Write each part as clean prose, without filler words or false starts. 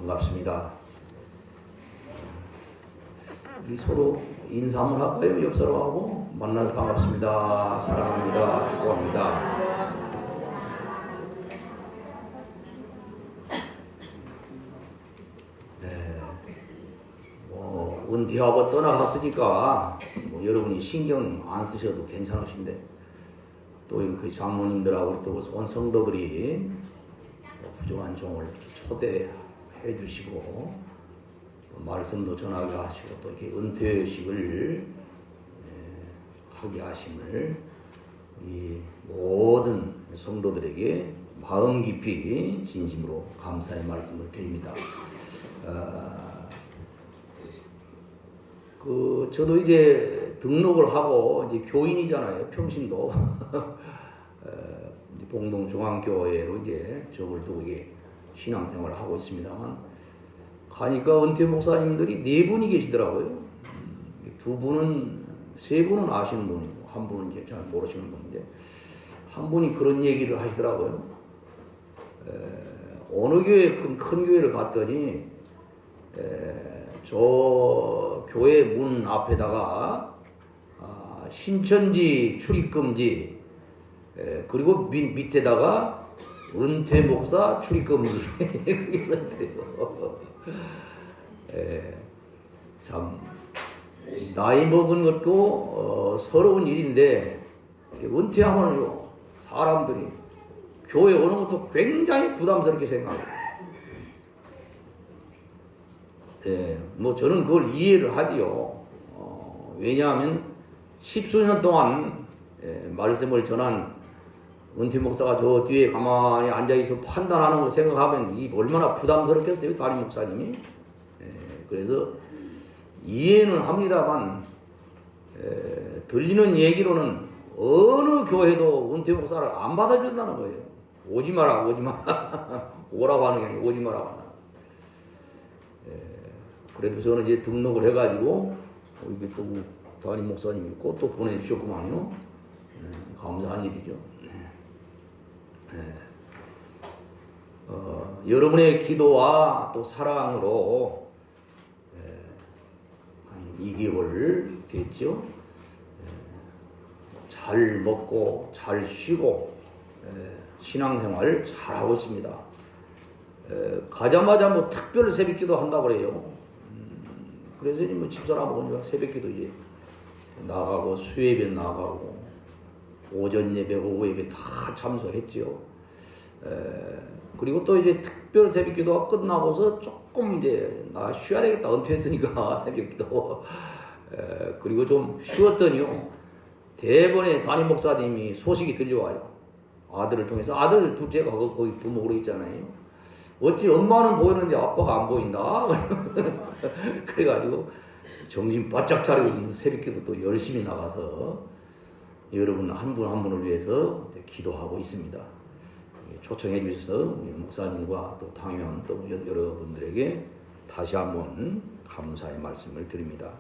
반갑습니다. 우리 서로 인사 한번 할까요? 옆 사람하고 만나서 반갑습니다. 사랑합니다. 축복합니다. 네, 은퇴하고 떠나갔으니까 여러분이 신경 안 쓰셔도 괜찮으신데 또 이렇게 장모님들하고 또 온 성도들이 부족한 종을 초대해 주시고 또 말씀도 전하게 하시고 또 이렇게 은퇴식을 하게 하심을 이 모든 성도들에게 마음 깊이 진심으로 감사의 말씀을 드립니다. 저도 이제 등록을 하고 이제 교인이잖아요. 평신도 봉동중앙교회로 이제 저걸 두고 이게 신앙생활을 하고 있습니다만 가니까 은퇴 목사님들이 4분이 계시더라고요. 2분은 3분은 아시는 분이고 한 분은 이제 잘 모르시는 분인데 한 분이 그런 얘기를 하시더라고요. 어느 교회 큰 교회를 갔더니 저 교회 문 앞에다가 신천지 출입금지 그리고 밑에다가 은퇴 목사 출입금지 그게 써있대요. 참 나이 먹은 것도 서러운 일인데 은퇴하면요 사람들이 교회 오는 것도 굉장히 부담스럽게 생각해요. 저는 그걸 이해를 하지요. 왜냐하면 10수년 동안 말씀을 전한 은퇴 목사가 저 뒤에 가만히 앉아있어 판단하는 거 생각하면 이 얼마나 부담스럽겠어요, 담임 목사님이. 그래서 이해는 합니다만 들리는 얘기로는 어느 교회도 은퇴 목사를 안 받아준다는 거예요. 오지 마라, 오지 마라. 오라고 하는 게 아니고 오지 마라고 한다. 그래도 저는 이제 등록을 해가지고 이게 또 담임 목사님이 또 보내주셨구만요. 감사한 일이죠. 여러분의 기도와 또 사랑으로 한 2개월 됐죠. 잘 먹고 잘 쉬고 신앙생활 잘하고 있습니다. 가자마자 특별 새벽기도 한다고 그래요. 그래서 집사람하고 새벽기도 이제 나가고 수예배 나가고 오전 예배, 오후 예배 다 참석했죠. 그리고 또 이제 특별 새벽기도가 끝나고서 조금 이제 나 쉬어야 되겠다 은퇴했으니까 새벽기도. 그리고 좀 쉬었더니요 대번에 담임 목사님이 소식이 들려와요. 아들을 통해서 아들 둘째가 거기 부목으로 있잖아요. 어찌 엄마는 보이는데 아빠가 안 보인다. 그래가지고 정신 바짝 차리고 새벽기도 또 열심히 나가서 여러분 한 분 한 분을 위해서 기도하고 있습니다. 초청해 주셔서 목사님과 또 당연 또 여러분들에게 다시 한번 감사의 말씀을 드립니다.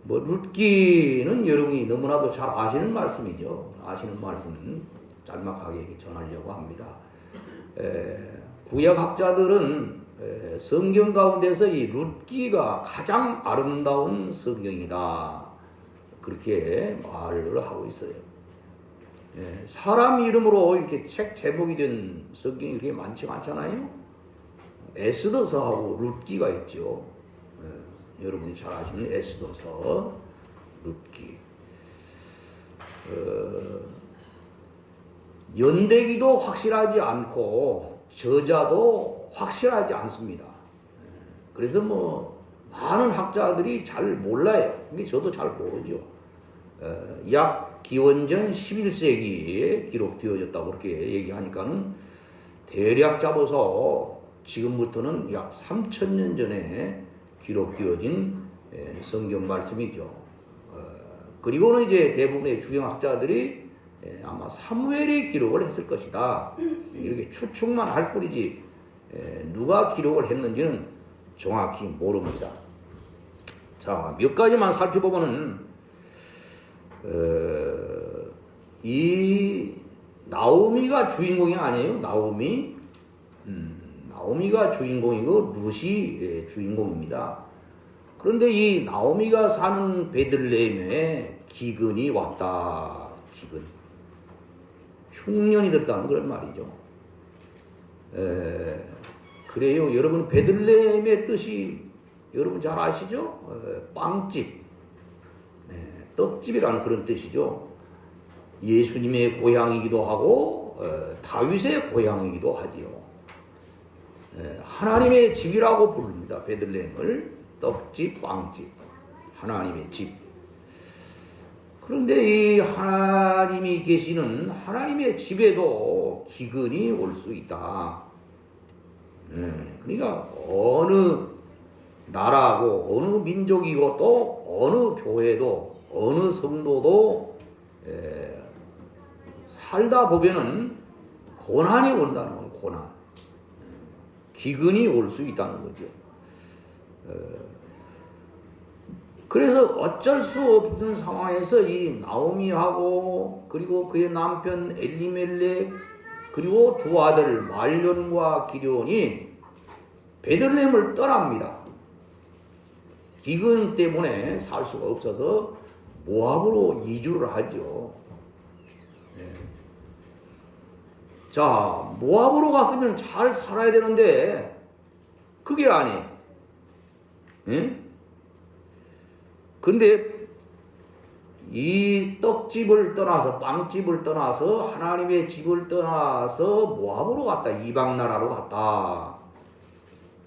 룻기는 여러분이 너무나도 잘 아시는 말씀이죠. 아시는 말씀은 짤막하게 전하려고 합니다. 구약학자들은 성경 가운데서 이 룻기가 가장 아름다운 성경이다. 그렇게 말을 하고 있어요. 사람 이름으로 이렇게 책 제목이 된 성경이 그렇게 많지 않잖아요. 에스더서하고 룻기가 있죠. 여러분이 잘 아시는 에스더서, 룻기. 연대기도 확실하지 않고 저자도 확실하지 않습니다. 그래서 많은 학자들이 잘 몰라요. 근데 저도 잘 모르죠. 약 기원전 11세기에 기록되어졌다고 그렇게 얘기하니까는 대략 잡아서 지금부터는 약 3000년 전에 기록되어진 성경 말씀이죠. 그리고는 이제 대부분의 주경학자들이 아마 사무엘이 기록을 했을 것이다. 이렇게 추측만 할 뿐이지 누가 기록을 했는지는 정확히 모릅니다. 자, 몇 가지만 살펴보면은 이 나오미가 주인공이 아니에요. 나오미 나오미가 주인공이고 룻이 주인공입니다. 그런데 이 나오미가 사는 베들레헴에 기근이 왔다. 기근. 흉년이 들었다는 그런 말이죠. 그래요. 여러분 베들레헴의 뜻이 여러분 잘 아시죠? 빵집, 떡집이라는 그런 뜻이죠. 예수님의 고향이기도 하고 다윗의 고향이기도 하지요. 하나님의 집이라고 부릅니다. 베들레헴을 떡집, 빵집, 하나님의 집. 그런데 이 하나님이 계시는 하나님의 집에도 기근이 올 수 있다. 그러니까 어느 나라고 어느 민족이고 또 어느 교회도 어느 성도도 살다 보면은 고난이 온다는 거예요. 고난. 기근이 올 수 있다는 거죠. 그래서 어쩔 수 없는 상황에서 이 나오미하고 그리고 그의 남편 엘리멜렉 그리고 두 아들 말론과 기럝이 베들레헴을 떠납니다. 기근 때문에 살 수가 없어서 모압으로 이주를 하죠. 자, 모압으로 갔으면 잘 살아야 되는데 그게 아니에요. 근데 이 떡집을 떠나서 빵집을 떠나서 하나님의 집을 떠나서 모압으로 갔다. 이방 나라로 갔다.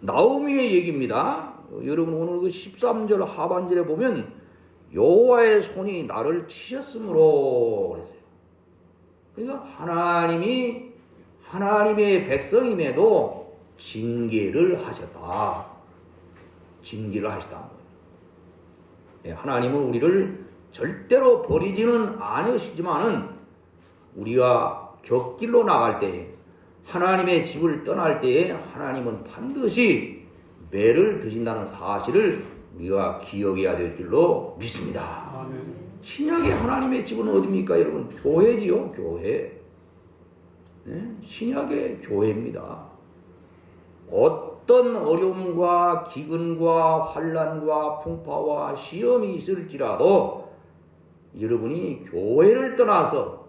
나오미의 얘기입니다. 여러분 오늘 그 13절 하반절에 보면 여호와의 손이 나를 치셨으므로 그랬어요. 그러니까 하나님의 백성임에도 징계를 하셨다. 징계를 하시다. 하나님은 우리를 절대로 버리지는 않으시지만은 우리가 곁길로 나갈 때에 하나님의 집을 떠날 때에 하나님은 반드시 매를 드신다는 사실을 우리가 기억해야 될 줄로 믿습니다. 아멘. 신약의 하나님의 집은 어디입니까, 여러분? 교회지요, 교회. 신약의 교회입니다. 어떤 어려움과 기근과 환난과 풍파와 시험이 있을지라도 여러분이 교회를 떠나서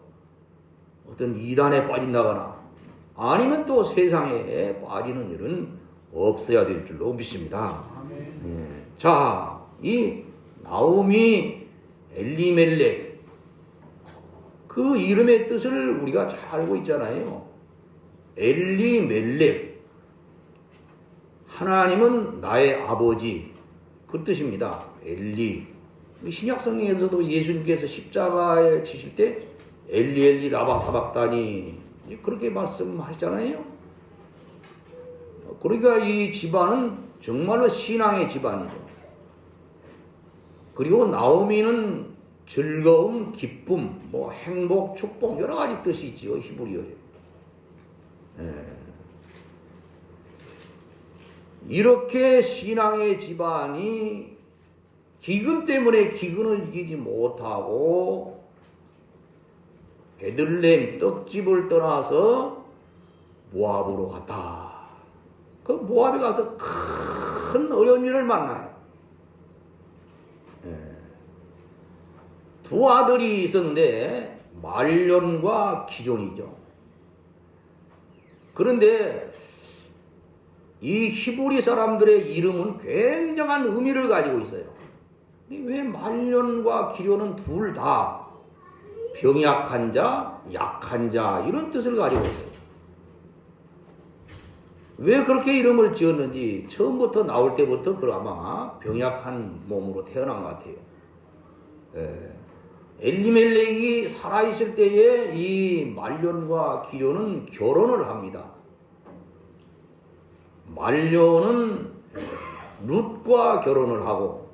어떤 이단에 빠진다거나 아니면 또 세상에 빠지는 일은 없어야 될 줄로 믿습니다. 자, 이 나오미, 엘리멜렉 그 이름의 뜻을 우리가 잘 알고 있잖아요. 엘리멜렉 하나님은 나의 아버지 그 뜻입니다. 엘리. 신약 성경에서도 예수님께서 십자가에 지실 때 엘리 엘리 라바 사박다니 그렇게 말씀하시잖아요. 그러니까 이 집안은 정말로 신앙의 집안이죠. 그리고 나오미는 즐거움, 기쁨, 뭐 행복, 축복 여러 가지 뜻이 있지요. 히브리어에. 이렇게 신앙의 집안이 기근 때문에 기근을 이기지 못하고 베들레헴 떡집을 떠나서 모압으로 갔다. 그 모압에 가서 큰 어려운 일을 만나요. 두 아들이 있었는데 말론과 기존이죠. 그런데 이 히브리 사람들의 이름은 굉장한 의미를 가지고 있어요. 왜 말론과 기럝은 둘 다 병약한 자, 약한 자 이런 뜻을 가지고 있어요. 왜 그렇게 이름을 지었는지 처음부터 나올 때부터 아마 병약한 몸으로 태어난 것 같아요. 엘리멜렉이 살아있을 때에 이 말론과 기럝은 결혼을 합니다. 말론은 룻과 결혼을 하고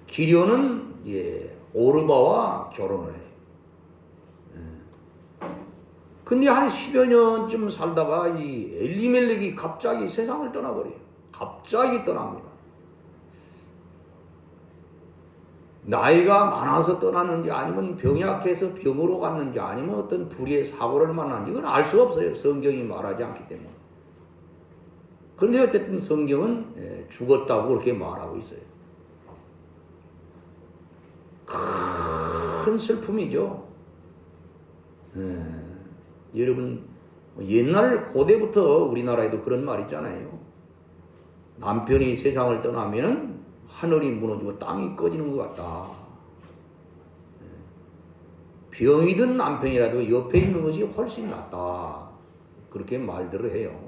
기럝은 이제 오르바와 결혼을 해요. 근데 한 10여 년쯤 살다가 이 엘리멜렉이 갑자기 세상을 떠나버려요. 갑자기 떠납니다. 나이가 많아서 떠났는지 아니면 병약해서 병으로 갔는지 아니면 어떤 불의의 사고를 만났는지 이건 알 수 없어요. 성경이 말하지 않기 때문에. 그런데 어쨌든 성경은 죽었다고 그렇게 말하고 있어요. 큰 슬픔이죠. 여러분 옛날 고대부터 우리나라에도 그런 말 있잖아요. 남편이 세상을 떠나면은 하늘이 무너지고 땅이 꺼지는 것 같다. 병이 든 남편이라도 옆에 있는 것이 훨씬 낫다. 그렇게 말들을 해요.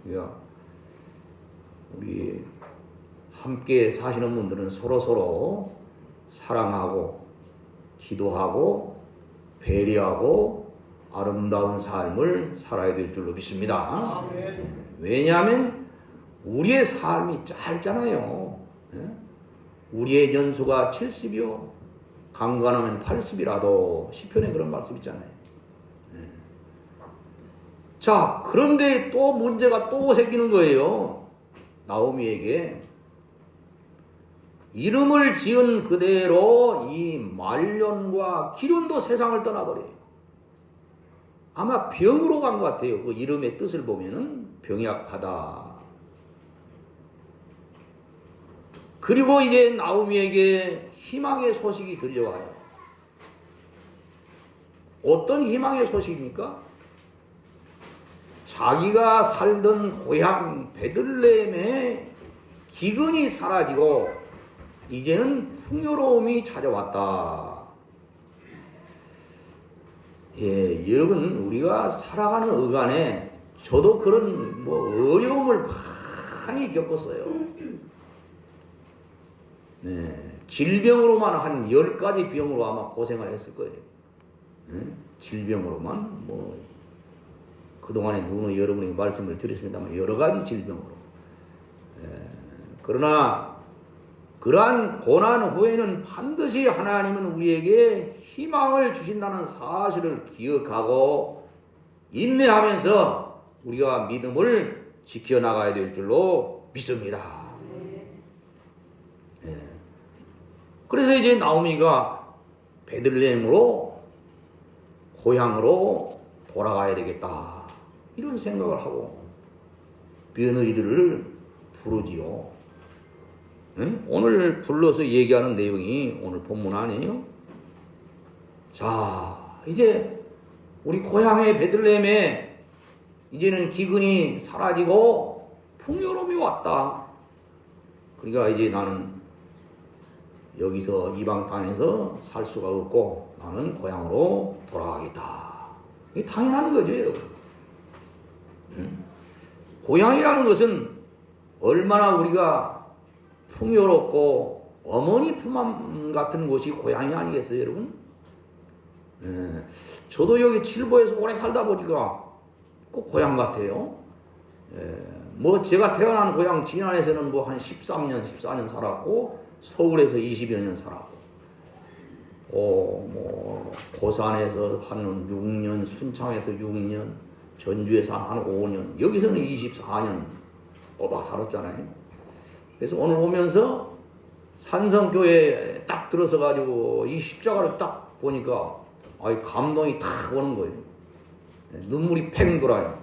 그러니까 우리 함께 사시는 분들은 서로 사랑하고 기도하고 배려하고 아름다운 삶을 살아야 될 줄로 믿습니다. 왜냐하면 우리의 삶이 짧잖아요. 우리의 연수가 70이요 강간하면 80이라도 시편에 그런 말씀 있잖아요. 자, 그런데 또 문제가 또 생기는 거예요. 나오미에게 이름을 지은 그대로 이 말년과 기련도 세상을 떠나버려요. 아마 병으로 간 것 같아요. 그 이름의 뜻을 보면은 병약하다. 그리고 이제 나오미에게 희망의 소식이 들려와요. 어떤 희망의 소식입니까? 자기가 살던 고향 베들레헴의 기근이 사라지고 이제는 풍요로움이 찾아왔다. 여러분 우리가 살아가는 어간에 저도 그런 어려움을 많이 겪었어요. 질병으로만 한 10가지 병으로 아마 고생을 했을 거예요. 질병으로만 그동안에 누구는 여러분에게 말씀을 드렸습니다만 여러 가지 질병으로. 그러나 그러한 고난 후에는 반드시 하나님은 우리에게 희망을 주신다는 사실을 기억하고 인내하면서 우리가 믿음을 지켜나가야 될 줄로 믿습니다. 그래서 이제 나오미가 베들레헴으로 고향으로 돌아가야 되겠다 이런 생각을 하고 며느리들을 부르지요. 오늘 불러서 얘기하는 내용이 오늘 본문 아니에요? 자, 이제 우리 고향의 베들레헴에 이제는 기근이 사라지고 풍요로움이 왔다. 그러니까 이제 나는 여기서 이방 땅에서 살 수가 없고 나는 고향으로 돌아가겠다. 이게 당연한 거죠, 여러분. 고향이라는 것은 얼마나 우리가 풍요롭고 어머니 품함 같은 곳이 고향이 아니겠어요, 여러분? 저도 여기 칠보에서 오래 살다 보니까 꼭 고향 같아요. 제가 태어난 고향 진안에서는 한 13년, 14년 살았고 서울에서 20여 년 살았고 고산에서 한 6년, 순창에서 6년, 전주에서 한 5년, 여기서는 24년 꼬박 살았잖아요. 그래서 오늘 오면서 산성교회에 딱 들어서 가지고 이 십자가를 딱 보니까 감동이 탁 오는 거예요. 눈물이 팽 돌아요.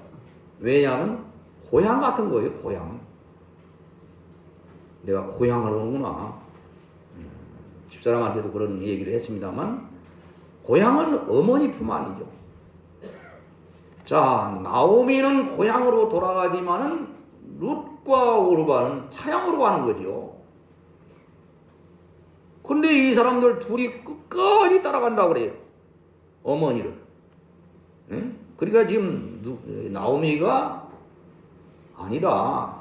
왜냐하면 고향 같은 거예요. 고향. 내가 고향을 오는구나. 집사람한테도 그런 얘기를 했습니다만 고향은 어머니 품 안이죠. 자, 나오미는 고향으로 돌아가지만은 룻과 오르바는 타향으로 가는 거죠. 근데 이 사람들 둘이 끝까지 따라간다고 그래요. 어머니를. 그러니까 지금 나오미가 아니다.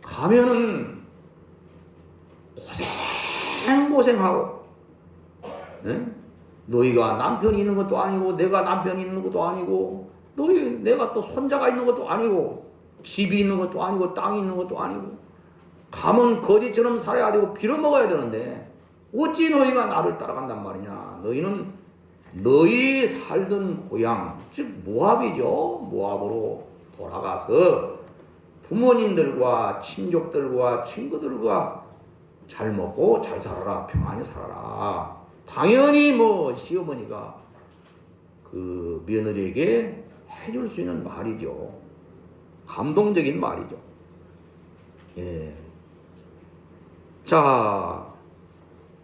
가면은 고생하고 너희가 남편이 있는 것도 아니고 내가 남편이 있는 것도 아니고 내가 또 손자가 있는 것도 아니고 집이 있는 것도 아니고 땅이 있는 것도 아니고 가면 거지처럼 살아야 되고 빌어먹어야 되는데 어찌 너희가 나를 따라간단 말이냐. 너희는 너희 살던 고향 즉 모압이죠. 모압으로 돌아가서 부모님들과 친족들과 친구들과 잘 먹고 잘 살아라, 평안히 살아라. 당연히 뭐 시어머니가 그 며느리에게 해줄 수 있는 말이죠. 감동적인 말이죠. 예. 자,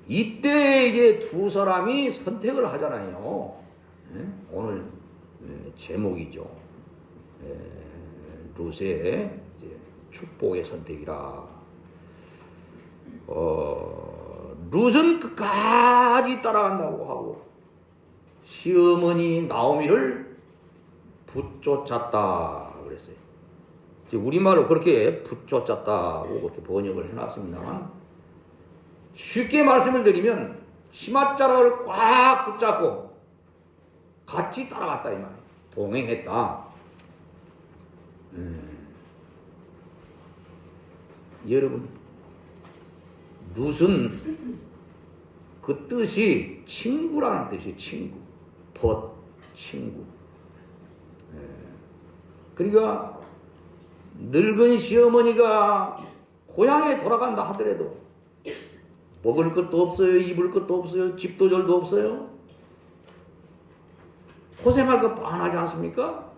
이때 이제 두 사람이 선택을 하잖아요. 예? 오늘 제목이죠. 룻의 축복의 선택이라. 룻은 끝까지 따라간다고 하고 시어머니 나오미를 붙쫓았다 그랬어요. 우리말로 그렇게 붙쫓았다고 그렇게 번역을 해놨습니다만, 쉽게 말씀을 드리면 치맛자락을 꽉 붙잡고 같이 따라갔다 이 말이에요. 동행했다. 여러분, 룻은 그 뜻이 친구라는 뜻이에요. 친구, 친구. 그러니까 늙은 시어머니가 고향에 돌아간다 하더라도 먹을 것도 없어요, 입을 것도 없어요, 집도 절도 없어요. 고생할 것 뻔하지 않습니까?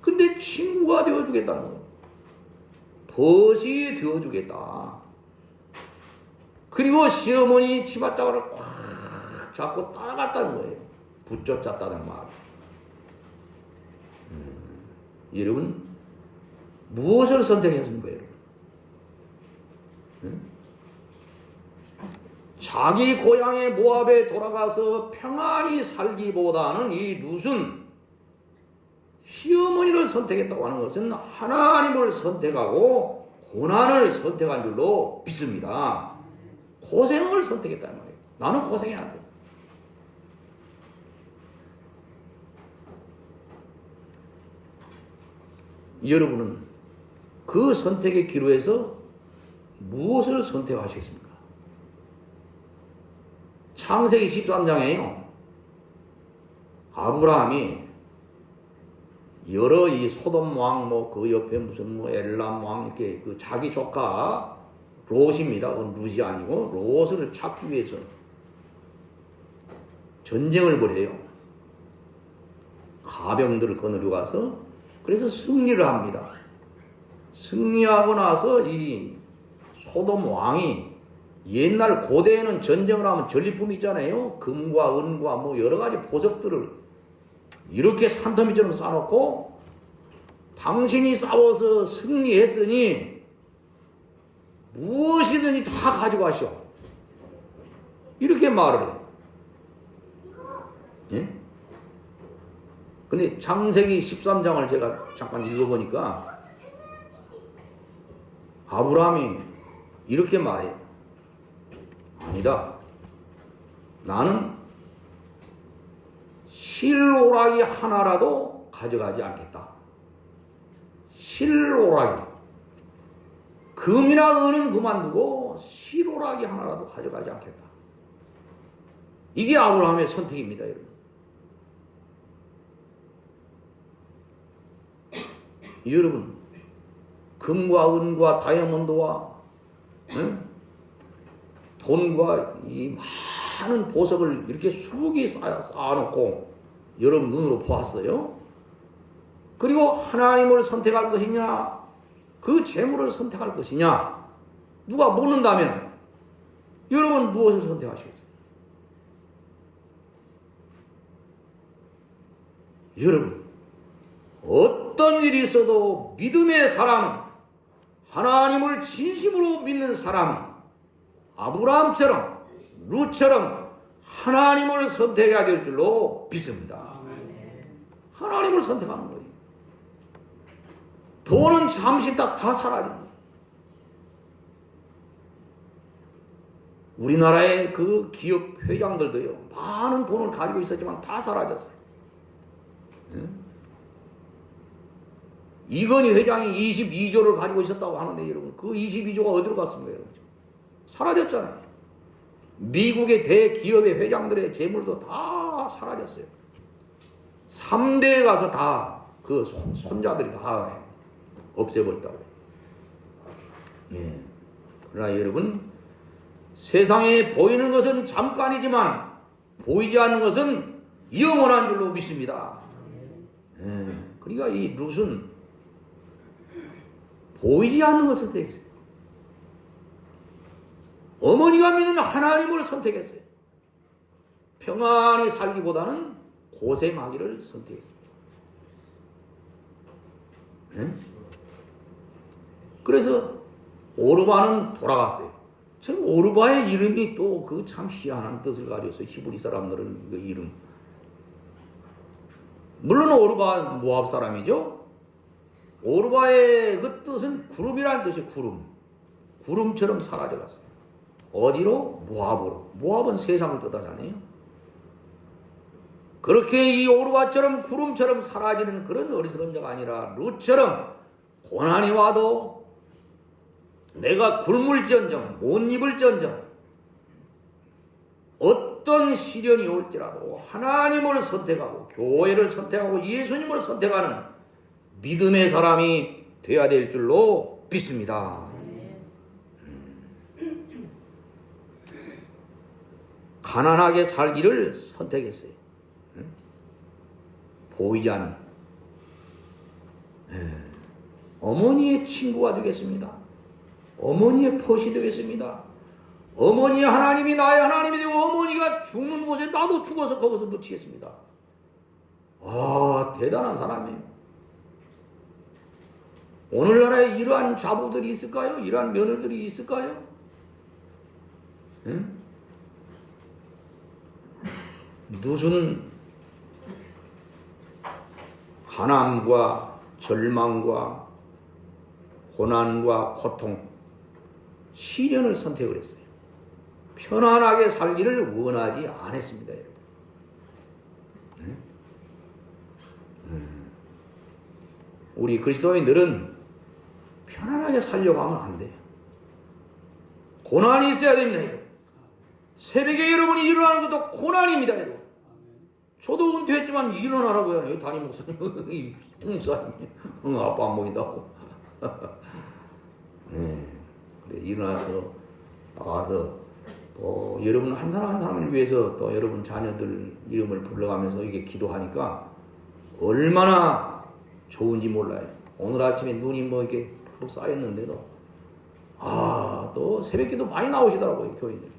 근데 친구가 되어주겠다는 거예요. 벗이 되어주겠다. 그리고 시어머니 치맛자락을 꽉 잡고 따라갔다는 거예요. 붙잡았다는 말. 여러분, 무엇을 선택했습니까, 여러분? 자기 고향의 모압에 돌아가서 평안히 살기보다는 이 룻은 시어머니를 선택했다고 하는 것은 하나님을 선택하고 고난을 선택한 줄로 믿습니다. 고생을 선택했단 말이에요. 나는 고생해야 돼. 여러분은 그 선택의 기로에서 무엇을 선택하시겠습니까? 창세기 13장에요. 아브라함이 여러 이 소돔 왕, 그 옆에 무슨 엘람 왕, 이렇게 그 자기 조카 롯입니다. 룻이 아니고 롯을 찾기 위해서 전쟁을 벌여요. 가병들을 거느려 가서 그래서 승리를 합니다. 승리하고 나서 이 소돔 왕이 옛날 고대에는 전쟁을 하면 전리품이 있잖아요. 금과 은과 뭐 여러 가지 보석들을 이렇게 산더미처럼 쌓아놓고 당신이 싸워서 승리했으니 무엇이든지 다 가지고 가시오. 이렇게 말을 해요. 예? 근데 창세기 13장을 제가 잠깐 읽어보니까 아브라함이 이렇게 말해요. 아니다. 나는 실오라기 하나라도 가져가지 않겠다. 실오라기. 금이나 은은 그만두고 실오라기 하나라도 가져가지 않겠다. 이게 아브라함의 선택입니다, 여러분. 여러분, 금과 은과 다이아몬드와 돈과 이 많은 보석을 이렇게 수북이 쌓아놓고 여러분 눈으로 보았어요. 그리고 하나님을 선택할 것이냐, 그 재물을 선택할 것이냐, 누가 묻는다면 여러분 무엇을 선택하시겠어요? 여러분, 어떤 일이 있어도 믿음의 사람은, 하나님을 진심으로 믿는 사람은 아브라함처럼 룻처럼 하나님을 선택해야 될 줄로 믿습니다. 하나님을 선택하는 거예요. 돈은 잠시 딱 다 사라집니다. 우리나라의 그 기업 회장들도요, 많은 돈을 가지고 있었지만 다 사라졌어요. 이건희 회장이 22조를 가지고 있었다고 하는데 여러분, 그 22조가 어디로 갔습니까, 여러분? 사라졌잖아요. 미국의 대기업의 회장들의 재물도 다 사라졌어요. 3대에 가서 다 그 손자들이 다 없애버렸다고. 예. 그러나 여러분, 세상에 보이는 것은 잠깐이지만 보이지 않는 것은 영원한 줄로 믿습니다. 그러니까 이 룻은 보이지 않는 것을 선택했어요. 어머니가 믿는 하나님을 선택했어요. 평안히 살기보다는 고생하기를 선택했습니다. 그래서 오르바는 돌아갔어요. 참 오르바의 이름이 또 그 참 희한한 뜻을 가지고 있어요. 히브리 사람들은 그 이름. 물론 오르바 모압 사람이죠. 오르바의 그 뜻은 구름이라는 뜻이에요. 구름. 구름처럼 사라져갔어요. 어디로? 모압으로. 모압은 세상을 뜻하잖아요. 그렇게 이 오르바처럼 구름처럼 사라지는 그런 어리석은 자가 아니라 룻처럼 고난이 와도 내가 굶을지언정 못 입을지언정 어떤 시련이 올지라도 하나님을 선택하고 교회를 선택하고 예수님을 선택하는 믿음의 사람이 되어야 될 줄로 믿습니다. 가난하게 살기를 선택했어요. 보이지 않는 어머니의 친구가 되겠습니다. 어머니의 벗이 되겠습니다. 어머니의 하나님이 나의 하나님이 되고 어머니가 죽는 곳에 나도 죽어서 거기서 묻히겠습니다. 아, 대단한 사람이에요. 오늘날에 이러한 자부들이 있을까요? 이러한 며느들이 있을까요? 룻은 가난과 절망과 고난과 고통, 시련을 선택을 했어요. 편안하게 살기를 원하지 않았습니다, 여러분. 우리 그리스도인들은 편안하게 살려고 하면 안 돼요. 고난이 있어야 됩니다, 여러분. 새벽에 여러분이 일어나는 것도 고난입니다, 여러분. 저도 은퇴했지만 일어나라고 하네요. 담임 목사님, 목사님, 아빠 안 보인다고. 그래, 일어나서 나가서 또 여러분 한 사람 한 사람을 위해서 또 여러분 자녀들 이름을 불러가면서 이게 기도하니까 얼마나 좋은지 몰라요. 오늘 아침에 눈이 뭐 이렇게 푹 쌓였는데도 또 새벽기도 많이 나오시더라고요, 교인들이.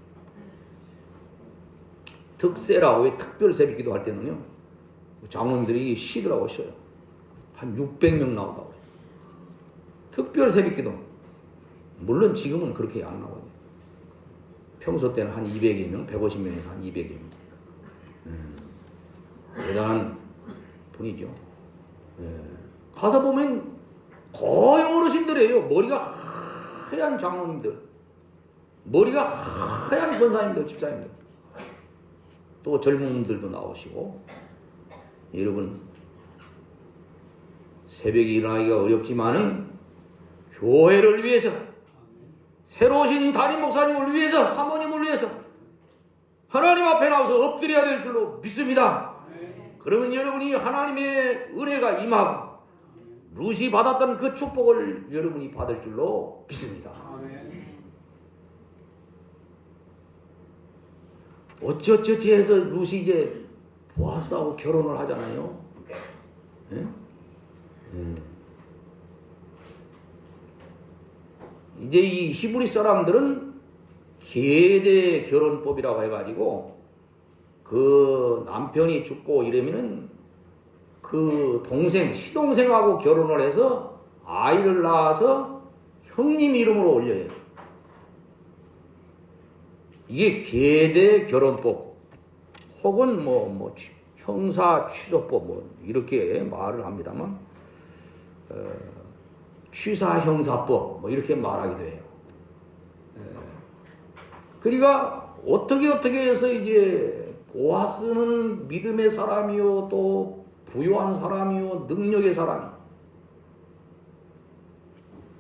특세라고 특별 새벽기도 할 때는요, 장로님들이 쉬더라고 쉬어요. 한 600명 나오다고. 특별 새벽기도. 물론 지금은 그렇게 안 나와요. 평소 때는 한 200여 명, 150명에서 한 200여 명. 대단한 분이죠. 가서 보면 거의 어르신들이에요. 머리가 하얀 장로님들, 머리가 하얀 권사님들, 집사님들. 또 젊은 분들도 나오시고. 여러분, 새벽에 일어나기가 어렵지만은 교회를 위해서, 새로 오신 담임 목사님을 위해서, 사모님을 위해서 하나님 앞에 나와서 엎드려야 될 줄로 믿습니다. 그러면 여러분이 하나님의 은혜가 임하고 룻이 받았던 그 축복을 여러분이 받을 줄로 믿습니다. 어찌어찌 해서 룻이 이제 보아스하고 결혼을 하잖아요. 이제 이 히브리 사람들은 계대 결혼법이라고 해가지고 그 남편이 죽고 이러면은 그 동생, 시동생하고 결혼을 해서 아이를 낳아서 형님 이름으로 올려요. 이게 계대 결혼법 혹은 뭐 형사 취소법 뭐 이렇게 말을 합니다만 취사 형사법 뭐 이렇게 말하기도 해요. 그러니까 어떻게 해서 이제 보아스는 믿음의 사람이요 또 부유한 사람이요 능력의 사람이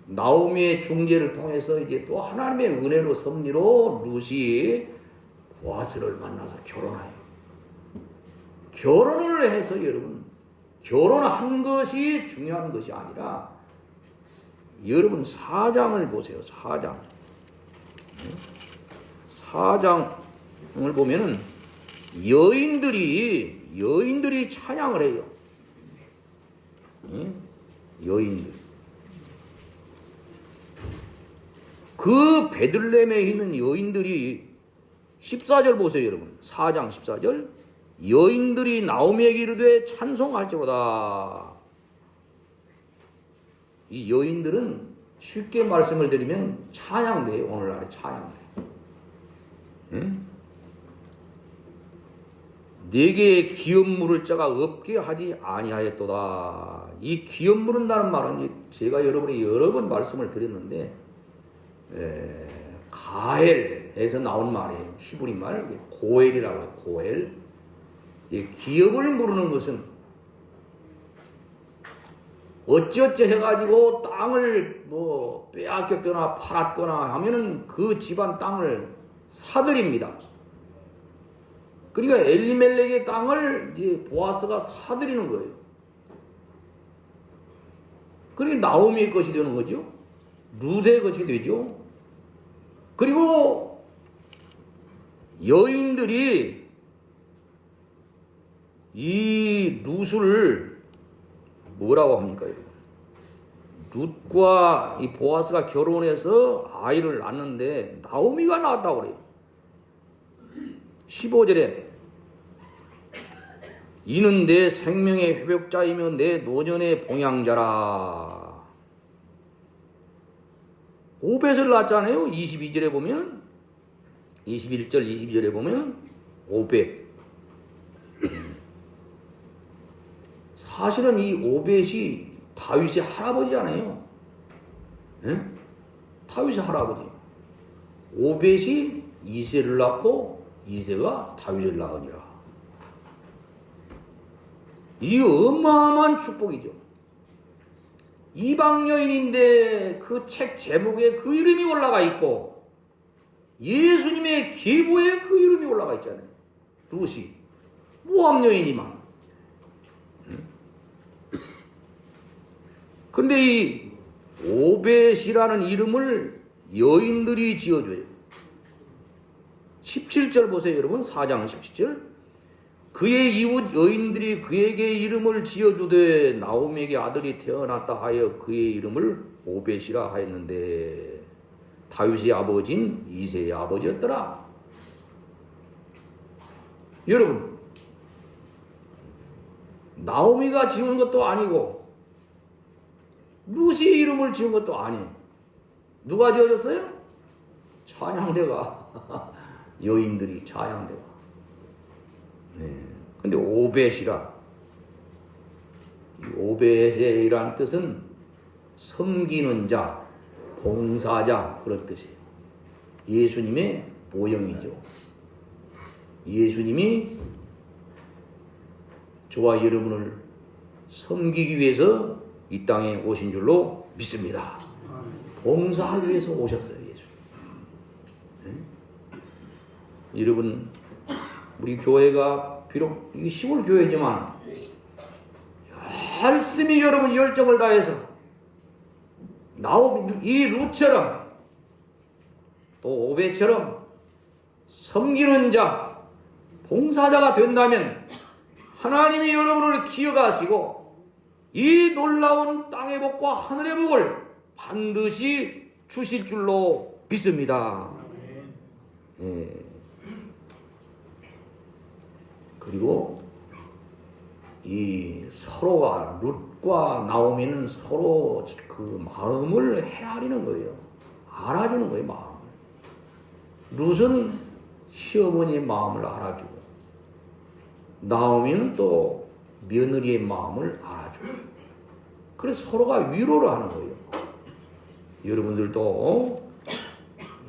나오미의 중재를 통해서 이제 또 하나님의 은혜로 섭리로 룻이 보아스를 만나서 결혼해요. 결혼을 해서 여러분 결혼한 것이 중요한 것이 아니라 여러분 사장을 보세요. 4장을 보면은 여인들이 찬양을 해요. 여인들. 그 베들레헴에 있는 여인들이 14절 보세요, 여러분. 4장 14절. 여인들이 나오미에게 이르되 찬송할지로다. 이 여인들은 쉽게 말씀을 드리면 찬양돼요. 오늘날의 찬양돼. 응? 네게 기업 물을 자가 없게 하지 아니하였도다. 이 기업 물은다는 말은 제가 여러분이 여러 번 말씀을 드렸는데 가헬에서 나온 말이에요. 히브리 말 고엘이라고 해요. 고엘. 이 기업을 물으는 것은 어찌어찌 해가지고 땅을 뭐 빼앗겼거나 팔았거나 하면은 그 집안 땅을 사들입니다. 그러니까 엘리멜렉의 땅을 이제 보아스가 사들이는 거예요. 그러니까 나오미의 것이 되는 거죠. 룻의 것이 되죠. 그리고 여인들이 이 룻을 뭐라고 합니까, 여러분? 룻과 이 보아스가 결혼해서 아이를 낳는데 나오미가 낳았다고 그래요. 15절에 이는 내 생명의 회복자이며 내 노년의 봉양자라. 오벳을 낳았잖아요. 22절에 보면 21절 22절에 보면 오벳. 사실은 이 오벳이 다윗의 할아버지잖아요. 네? 다윗의 할아버지. 오벳이 이새를 낳고 이새가 다윗을 낳으니라. 이 어마어마한 축복이죠. 이방 여인인데 그 책 제목에 그 이름이 올라가 있고 예수님의 계보에 그 이름이 올라가 있잖아요. 룻이 모함 여인이만. 그런데 이 오벳이라는 이름을 여인들이 지어줘요. 17절 보세요, 여러분. 4장 17절. 그의 이웃 여인들이 그에게 이름을 지어주되 나오미에게 아들이 태어났다 하여 그의 이름을 오벳이라 하였는데 다윗의 아버지인 이새의 아버지였더라. 여러분, 나오미가 지은 것도 아니고 룻이 이름을 지은 것도 아니에요. 누가 지어줬어요? 찬양대가. 여인들이 찬양대가. 근데 오벳이라. 오벳이라는 뜻은 섬기는 자, 봉사자 그런 뜻이에요. 예수님의 모형이죠. 예수님이 저와 여러분을 섬기기 위해서 이 땅에 오신 줄로 믿습니다. 봉사하기 위해서 오셨어요, 예수님. 네? 여러분, 우리 교회가 비록 이 시골 교회지만 열심히 여러분 열정을 다해서 이 룻처럼 또 오벳처럼 섬기는 자, 봉사자가 된다면 하나님이 여러분을 기억하시고 이 놀라운 땅의 복과 하늘의 복을 반드시 주실 줄로 믿습니다. 예. 그리고 이 서로가 룻과 나오미는 서로 그 마음을 헤아리는 거예요. 알아주는 거예요, 마음을. 룻은 시어머니의 마음을 알아주고 나오미는 또 며느리의 마음을 알아주고 그래서 서로가 위로를 하는 거예요. 여러분들도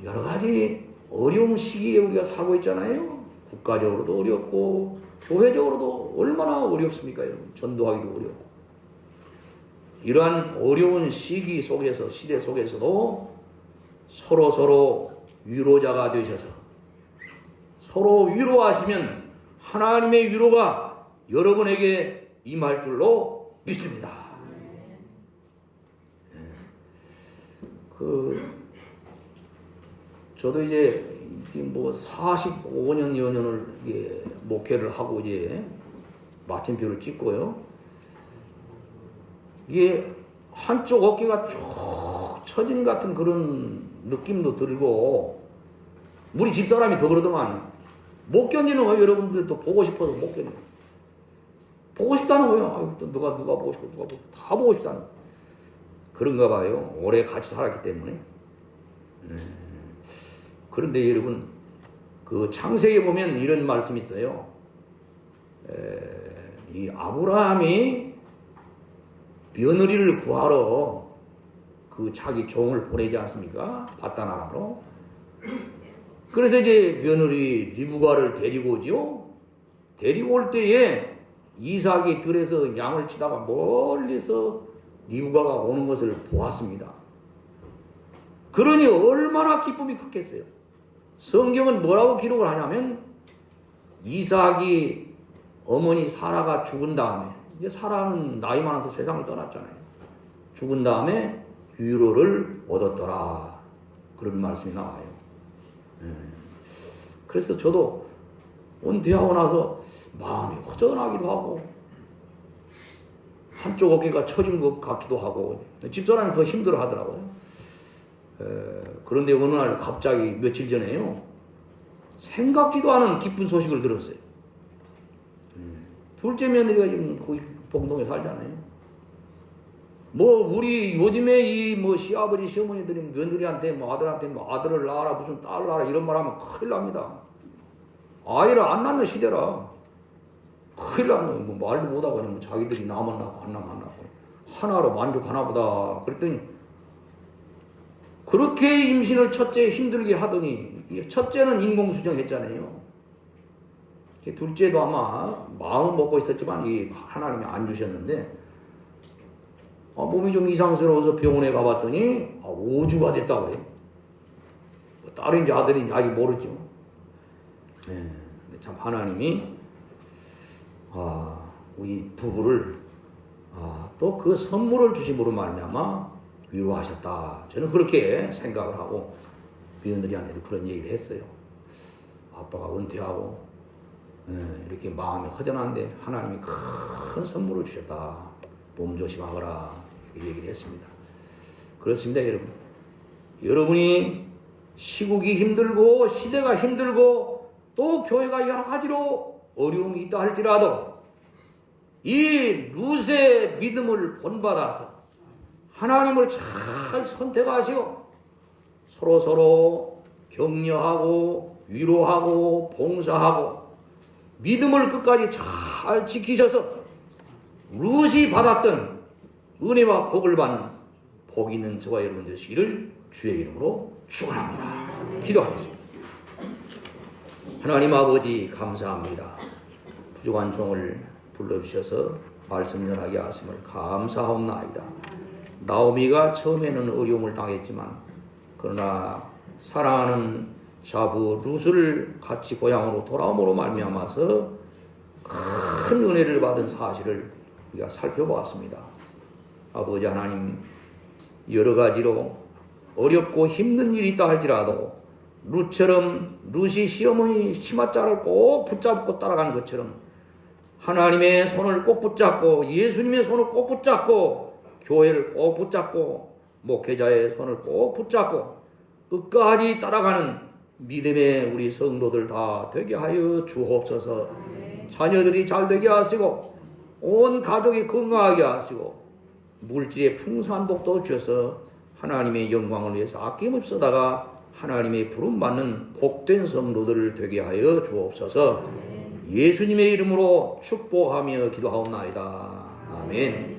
여러 가지 어려운 시기에 우리가 살고 있잖아요. 국가적으로도 어렵고 교회적으로도 얼마나 어렵습니까, 여러분? 전도하기도 어렵고. 이러한 어려운 시기 속에서, 시대 속에서도 서로 위로자가 되셔서 서로 위로하시면 하나님의 위로가 여러분에게 임할 줄로 믿습니다. 저도 이제 지금 뭐 45년 여년을 목회를 하고 이제 마침표를 찍고요. 이게 한쪽 어깨가 쭉 처진 같은 그런 느낌도 들고, 우리 집사람이 더 그러더만, 못 견디는 거예요. 여러분들도 보고 싶어서 못 견뎌. 보고 싶다는 거예요. 아유, 또 누가 보고 싶고, 누가 보고, 다 보고 싶다는 거예요. 그런가 봐요. 오래 같이 살았기 때문에. 그런데 여러분, 그 창세기에 보면 이런 말씀이 있어요. 이 아브라함이 며느리를 구하러 그 자기 종을 보내지 않습니까? 바단 아람으로. 그래서 이제 며느리 리브가를 데리고 오지요. 데리고 올 때에 이삭이 들에서 양을 치다가 멀리서 리브가가 오는 것을 보았습니다. 그러니 얼마나 기쁨이 컸겠어요. 성경은 뭐라고 기록을 하냐면, 이삭이 어머니 사라가 죽은 다음에, 이제 사라는 나이 많아서 세상을 떠났잖아요. 죽은 다음에 위로를 얻었더라. 그런 말씀이 나와요. 그래서 저도 은퇴하고 나서 마음이 허전하기도 하고, 한쪽 어깨가 처진 것 같기도 하고, 집사람이 더 힘들어 하더라고요. 그런데 어느 날 갑자기 며칠 전에요, 생각지도 않은 기쁜 소식을 들었어요. 둘째 며느리가 지금 거기 봉동에 살잖아요. 뭐 우리 요즘에 이 뭐 시아버지 시어머니들이 며느리한테 뭐 아들한테 뭐 아들을 낳아라 무슨 딸을 낳아라 이런 말 하면 큰일 납니다. 아이를 안 낳는 시대라. 큰일 나는 거예요. 뭐 말도 못하고 그냥 뭐 자기들이 나면 낳고 안 나면 안 낳고 하나로 만족하나 보다. 그랬더니 그렇게 임신을 첫째 힘들게 하더니, 첫째는 인공수정 했잖아요. 둘째도 아마 마음 먹고 있었지만 이 하나님이 안 주셨는데, 몸이 좀 이상스러워서 병원에 가봤더니 5주가 됐다고 그래요. 딸인지 아들인지 아직 모르죠. 참 하나님이 우리 부부를 또 그 선물을 주심으로 말미암아 위로하셨다. 저는 그렇게 생각을 하고 며느리한테도 그런 얘기를 했어요. 아빠가 은퇴하고 이렇게 마음이 허전한데 하나님이 큰 선물을 주셨다. 몸 조심하거라. 이렇게 얘기를 했습니다. 그렇습니다, 여러분. 여러분이 시국이 힘들고 시대가 힘들고 또 교회가 여러 가지로 어려움이 있다 할지라도 이 룻의 믿음을 본받아서 하나님을 잘 선택하시고 서로 격려하고 위로하고 봉사하고 믿음을 끝까지 잘 지키셔서 룻이 받았던 은혜와 복을 받는 복 있는 저와 여러분 되시기를 주의 이름으로 축원합니다. 기도하겠습니다. 하나님 아버지 감사합니다. 부족한 종을 불러주셔서 말씀 전하게 하심을 감사하옵나이다. 나오미가 처음에는 어려움을 당했지만 그러나 사랑하는 자부 룻을 같이 고향으로 돌아옴으로 말미암아서 큰 은혜를 받은 사실을 우리가 살펴보았습니다. 아버지 하나님, 여러 가지로 어렵고 힘든 일이 있다 할지라도 룻처럼 룻이 시어머니 치맛자를 꼭 붙잡고 따라가는 것처럼 하나님의 손을 꼭 붙잡고 예수님의 손을 꼭 붙잡고 교회를 꼭 붙잡고 목회자의 손을 꼭 붙잡고 끝까지 따라가는 믿음의 우리 성도들 다 되게 하여 주옵소서. 자녀들이 잘 되게 하시고 온 가족이 건강하게 하시고 물질의 풍산복도 주셔서 하나님의 영광을 위해서 아낌없이 쓰다가 하나님의 부름받는 복된 성도들 되게 하여 주옵소서. 예수님의 이름으로 축복하며 기도하옵나이다. 아멘.